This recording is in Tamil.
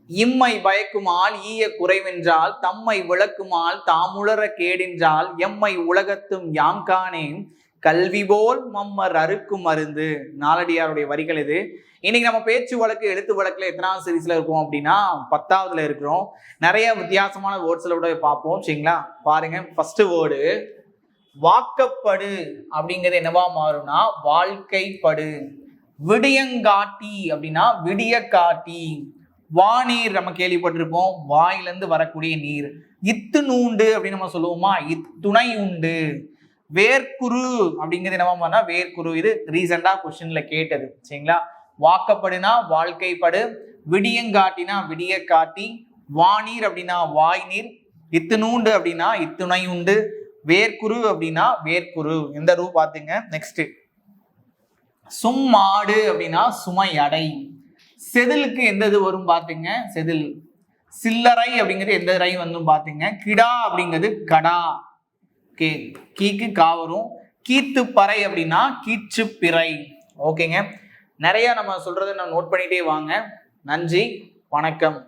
இம்மை பயக்குமால் ஈய குறைவென்றால் தம்மை விளக்குமால் தாமுளர கேடென்றால் எம்மை உலகத்தும் யாம் காணேன் கல்வி போல் மம்மர் அறுக்கும் மருந்து. நாலடியாருடைய வரிகள் இது. இன்னைக்கு நம்ம பேச்சு வழக்கு எழுத்து வழக்குல எத்தனாவது சீரீஸ்ல இருக்கோம் அப்படின்னா 10ஆவதுல இருக்கிறோம். நிறைய வித்தியாசமான வேர்ட்ஸ்ல கூட பார்ப்போம். சரிங்களா, பாருங்க. ஃபர்ஸ்ட் வேர்டு வாக்கப்படு அப்படிங்கிறது என்னவா மாறும்னா வாழ்க்கைப்படு. விடியங்காட்டி அப்படின்னா விடிய காட்டி. வாநீர் நம்ம கேள்விப்பட்டிருப்போம், வாயிலிருந்து வரக்கூடிய நீர். இத்து நூண்டு அப்படின்னு நம்ம சொல்லுவோமா, இத்துணை உண்டு. வேர்க்குரு அப்படிங்கிறது என்னவா வேர்க்குரு. இது ரீசெண்டா கொஸ்டின்ல கேட்டது. சரிங்களா, வாக்கப்படுனா வாழ்க்கைப்படு, விடியங்காட்டினா விடிய காட்டி, வாநீர் அப்படின்னா வாய் நீர், இத்துணூண்டு அப்படின்னா இத்துணை உண்டு, வேர்க்குரு அப்படின்னா வேர்க்குரு. இந்த ரூ பாத்துங்க. நெக்ஸ்ட் சும்மாடு அப்படின்னா சுமை அடை. செதிலுக்கு எந்த இது வரும் பாத்துங்க, செதில். சில்லறை அப்படிங்கிறது எந்த ரை வந்து பாத்துங்க, கிடா அப்படிங்கிறது கடா. ஓகே, கீக்கு கா வரும். கீத்துப்பறை அப்படின்னா கீச்சு பிறை. ஓகேங்க, நிறைய நம்ம சொல்றதை நான் நோட் பண்ணிட்டே வாங்க. நன்றி, வணக்கம்.